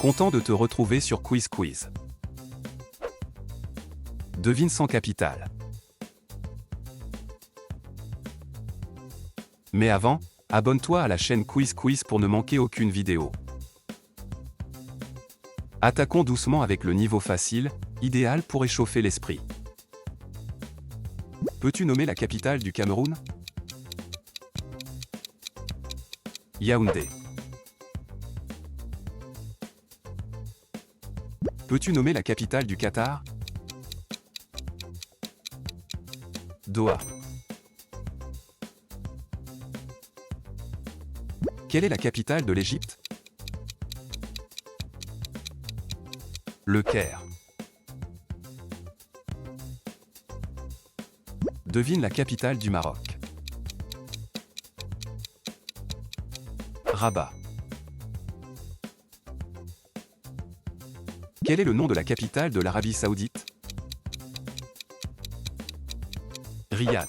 Content de te retrouver sur Quiz Quiz. Devine sans capitale. Mais avant, abonne-toi à la chaîne Quiz Quiz pour ne manquer aucune vidéo. Attaquons doucement avec le niveau facile, idéal pour échauffer l'esprit. Peux-tu nommer la capitale du Cameroun? Yaoundé. Peux-tu nommer la capitale du Qatar? Doha. Quelle est la capitale de l'Égypte? Le Caire. Devine la capitale du Maroc. Rabat. Quel est le nom de la capitale de l'Arabie Saoudite? Riyad.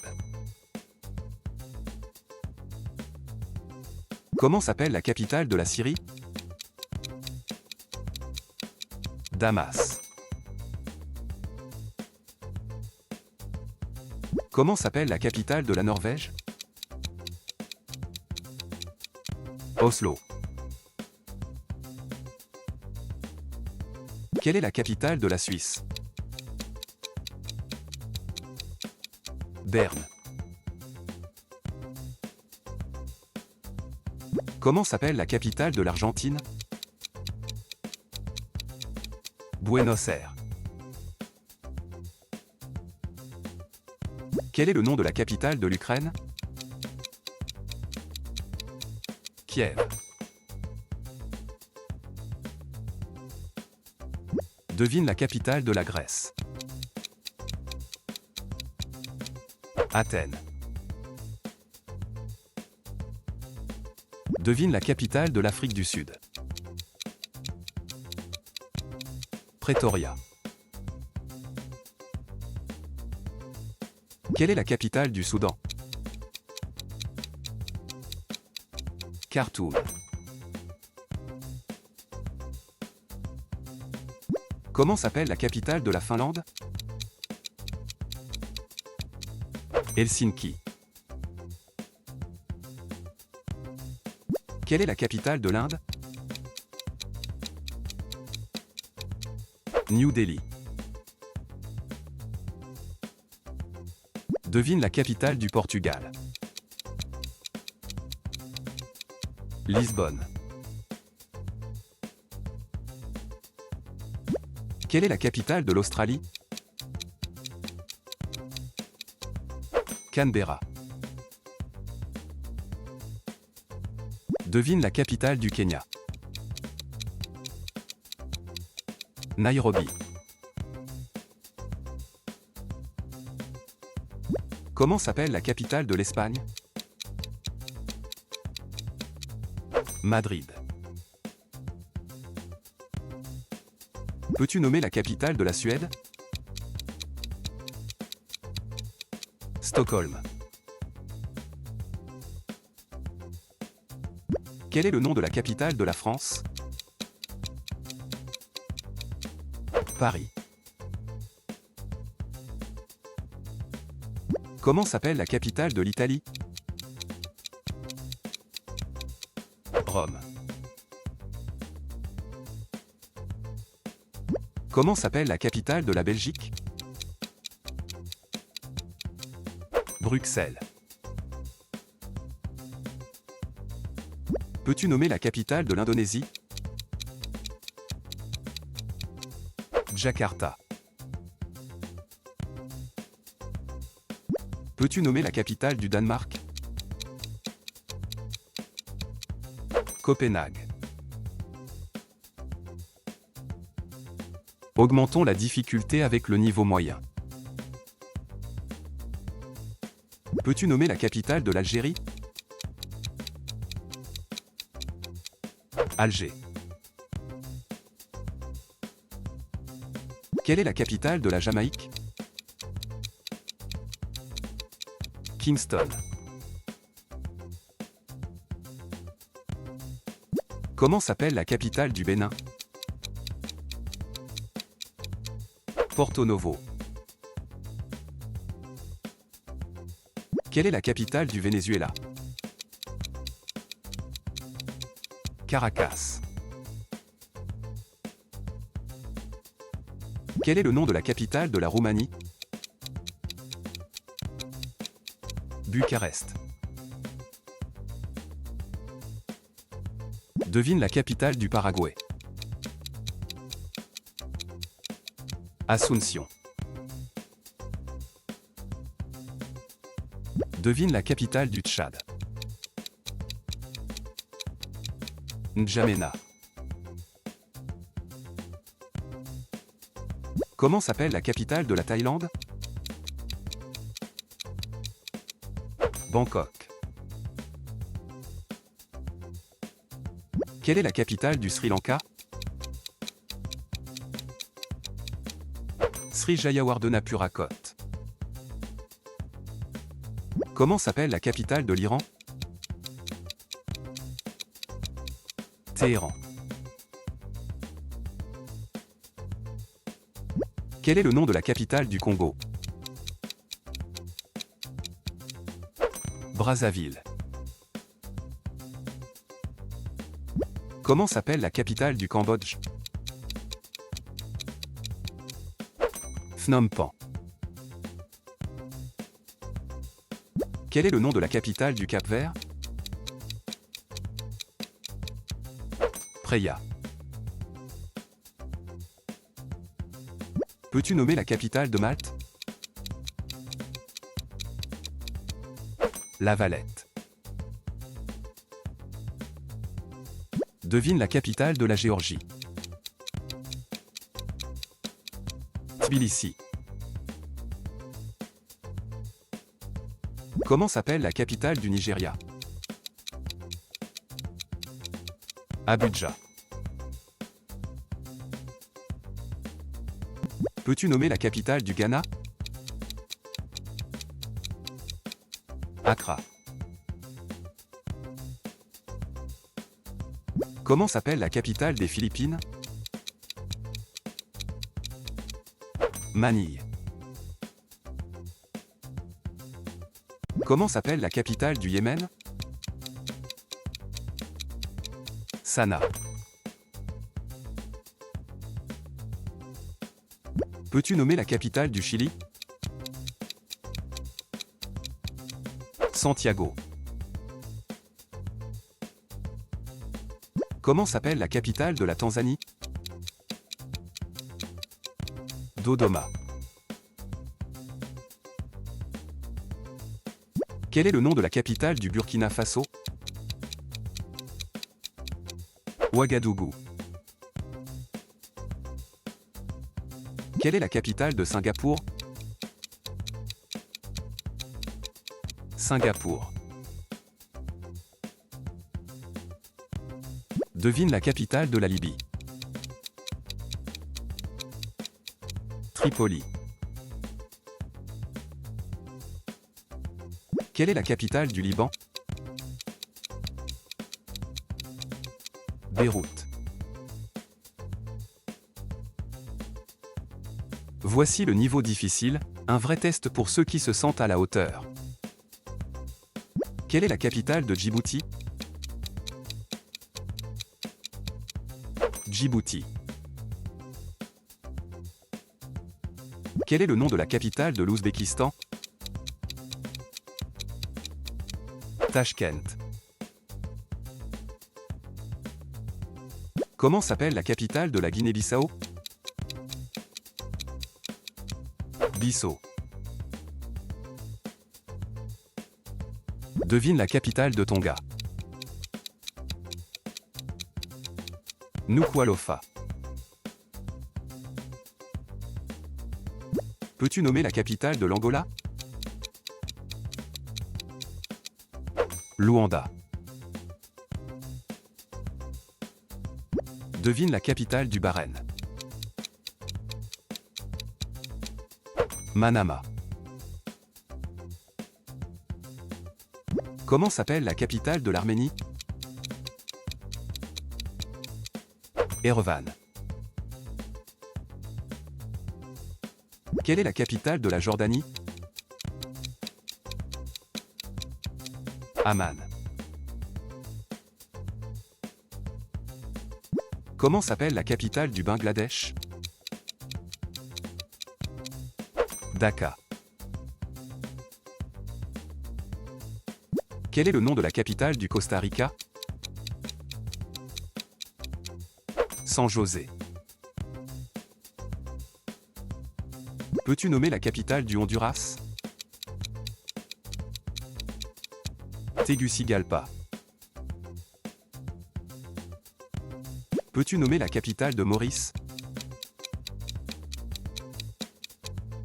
Comment s'appelle la capitale de la Syrie? Damas. Comment s'appelle la capitale de la Norvège? Oslo. Quelle est la capitale de la Suisse? Berne. Comment s'appelle la capitale de l'Argentine? Buenos Aires. Quel est le nom de la capitale de l'Ukraine? Kiev. Devine la capitale de la Grèce. Athènes. Devine la capitale de l'Afrique du Sud. Pretoria. Quelle est la capitale du Soudan? Khartoum. Comment s'appelle la capitale de la Finlande? Helsinki. Quelle est la capitale de l'Inde? New Delhi. Devine la capitale du Portugal. Lisbonne. Quelle est la capitale de l'Australie? Canberra. Devine la capitale du Kenya. Nairobi. Comment s'appelle la capitale de l'Espagne? Madrid. Peux-tu nommer la capitale de la Suède? Stockholm. Quel est le nom de la capitale de la France? Paris. Comment s'appelle la capitale de l'Italie? Rome. Comment s'appelle la capitale de la Belgique? Bruxelles. Peux-tu nommer la capitale de l'Indonésie? Jakarta. Peux-tu nommer la capitale du Danemark? Copenhague. Augmentons la difficulté avec le niveau moyen. Peux-tu nommer la capitale de l'Algérie? Alger. Quelle est la capitale de la Jamaïque? Kingston. Comment s'appelle la capitale du Bénin? Porto Novo. Quelle est la capitale du Venezuela? Caracas. Quel est le nom de la capitale de la Roumanie? Bucarest. Devine la capitale du Paraguay. Asunción. Devine la capitale du Tchad. N'Djamena. Comment s'appelle la capitale de la Thaïlande? Bangkok. Quelle est la capitale du Sri Lanka? Sri Jayawardenepura. Comment s'appelle la capitale de l'Iran? Téhéran. Quel est le nom de la capitale du Congo? Brazzaville. Comment s'appelle la capitale du Cambodge? Phnom Penh. Quel est le nom de la capitale du Cap-Vert? Praia. Peux-tu nommer la capitale de Malte? La Valette. Devine la capitale de la Géorgie. Tbilissi. Comment s'appelle la capitale du Nigeria? Abuja. Peux-tu nommer la capitale du Ghana? Accra. Comment s'appelle la capitale des Philippines? Manille. Comment s'appelle la capitale du Yémen? Sanaa. Peux-tu nommer la capitale du Chili? Santiago. Comment s'appelle la capitale de la Tanzanie? Dodoma. Quel est le nom de la capitale du Burkina Faso? Ouagadougou. Quelle est la capitale de Singapour? Singapour. Devine la capitale de la Libye. Tripoli. Quelle est la capitale du Liban? Beyrouth. Voici le niveau difficile, un vrai test pour ceux qui se sentent à la hauteur. Quelle est la capitale de Djibouti? Djibouti. Quel est le nom de la capitale de l'Ouzbékistan? Tachkent. Comment s'appelle la capitale de la Guinée-Bissau? Bissau. Devine la capitale de Tonga. Nuku'alofa. Peux-tu nommer la capitale de l'Angola? Luanda. Devine la capitale du Bahreïn. Manama. Comment s'appelle la capitale de l'Arménie? Erevan. Quelle est la capitale de la Jordanie? Amman. Comment s'appelle la capitale du Bangladesh? Dhaka. Quel est le nom de la capitale du Costa Rica? San José. Peux-tu nommer la capitale du Honduras? Tegucigalpa. Peux-tu nommer la capitale de Maurice?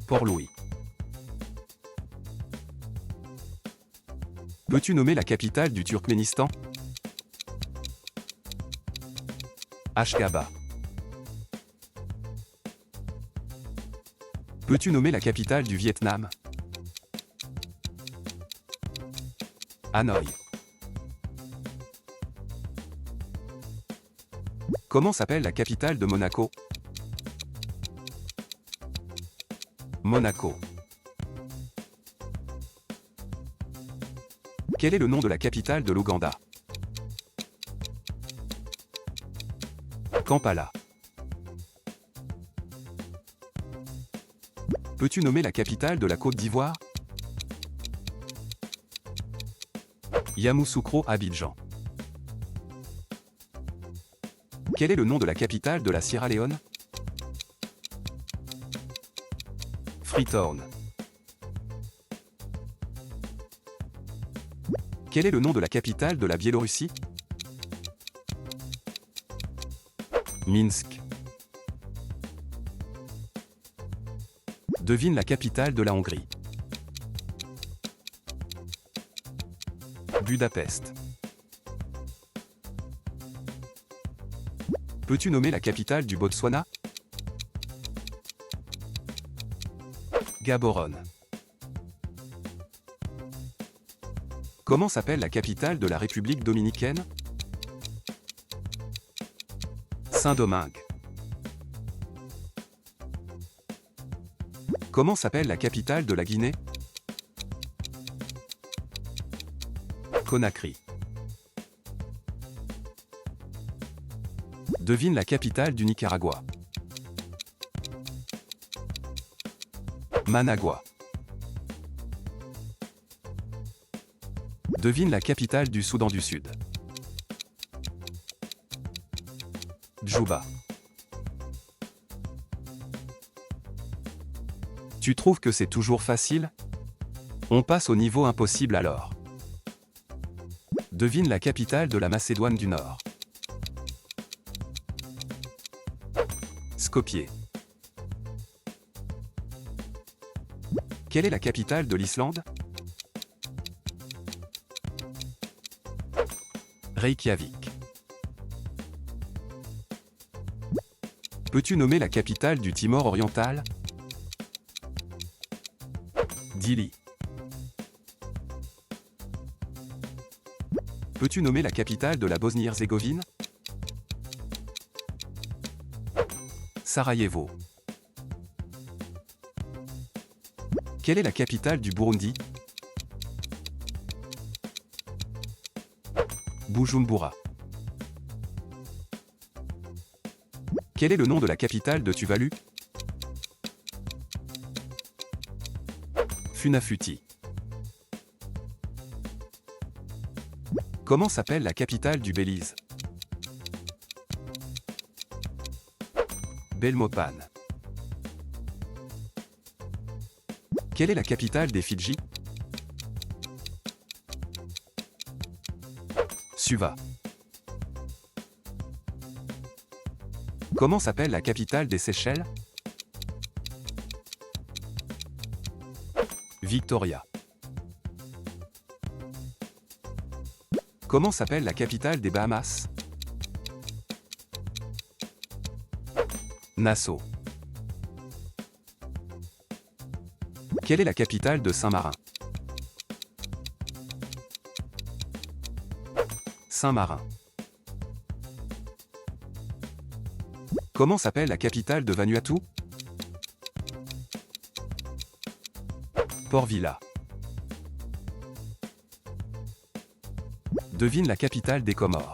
Port-Louis. Peux-tu nommer la capitale du Turkménistan? Ashgabat. Peux-tu nommer la capitale du Vietnam? Hanoï. Comment s'appelle la capitale de Monaco? Monaco. Quel est le nom de la capitale de l'Ouganda? Kampala. Peux-tu nommer la capitale de la Côte d'Ivoire? Yamoussoukro Abidjan. Quel est le nom de la capitale de la Sierra Leone? Freetown. Quel est le nom de la capitale de la Biélorussie? Minsk. Devine la capitale de la Hongrie. Budapest. Peux-tu nommer la capitale du Botswana? Gaborone. Comment s'appelle la capitale de la République dominicaine? Saint-Domingue. Comment s'appelle la capitale de la Guinée? Conakry. Devine la capitale du Nicaragua. Managua. Devine la capitale du Soudan du Sud. Djouba. Tu trouves que c'est toujours facile? On passe au niveau impossible alors. Devine la capitale de la Macédoine du Nord. Skopje. Quelle est la capitale de l'Islande? Reykjavik. Peux-tu nommer la capitale du Timor oriental? Dili. Peux-tu nommer la capitale de la Bosnie-Herzégovine? Sarajevo. Quelle est la capitale du Burundi? Bujumbura. Quel est le nom de la capitale de Tuvalu? Funafuti. Comment s'appelle la capitale du Belize? Belmopan. Quelle est la capitale des Fidji? Suva. Comment s'appelle la capitale des Seychelles? Victoria. Comment s'appelle la capitale des Bahamas? Nassau. Quelle est la capitale de Saint-Marin? Saint-Marin. Comment s'appelle la capitale de Vanuatu? Port Vila. Devine la capitale des Comores.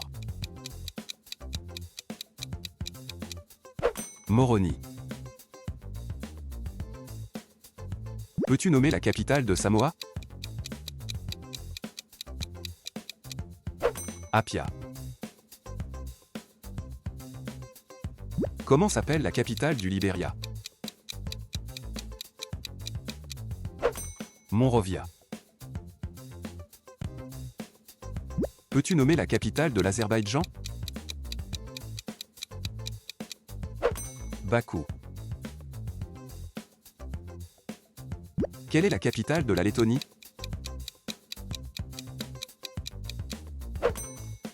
Moroni. Peux-tu nommer la capitale de Samoa? Apia. Comment s'appelle la capitale du Libéria? Monrovia. Peux-tu nommer la capitale de l'Azerbaïdjan? Bakou. Quelle est la capitale de la Lettonie?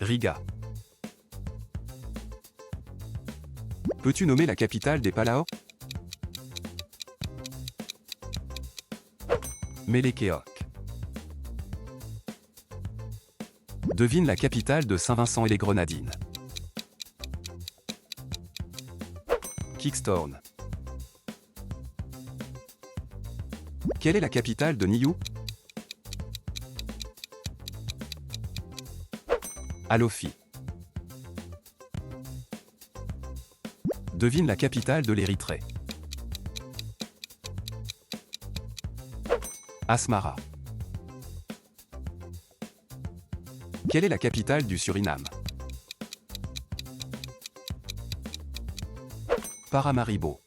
Riga. Peux-tu nommer la capitale des Palaos? Melekeok. Devine la capitale de Saint-Vincent-et-les-Grenadines. Kingston. Quelle est la capitale de Niue? Alofi. Devine la capitale de l'Érythrée. Asmara. Quelle est la capitale du Suriname? Paramaribo.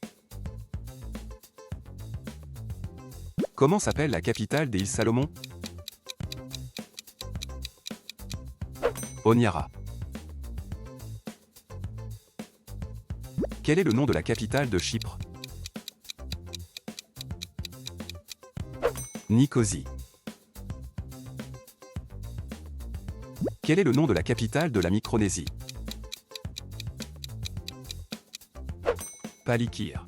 Comment s'appelle la capitale des îles Salomon? Honiara. Quel est le nom de la capitale de Chypre? Nicosie. Quel est le nom de la capitale de la Micronésie? Palikir.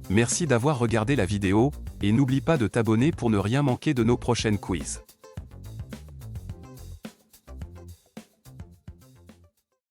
Merci d'avoir regardé la vidéo, et n'oublie pas de t'abonner pour ne rien manquer de nos prochaines quiz.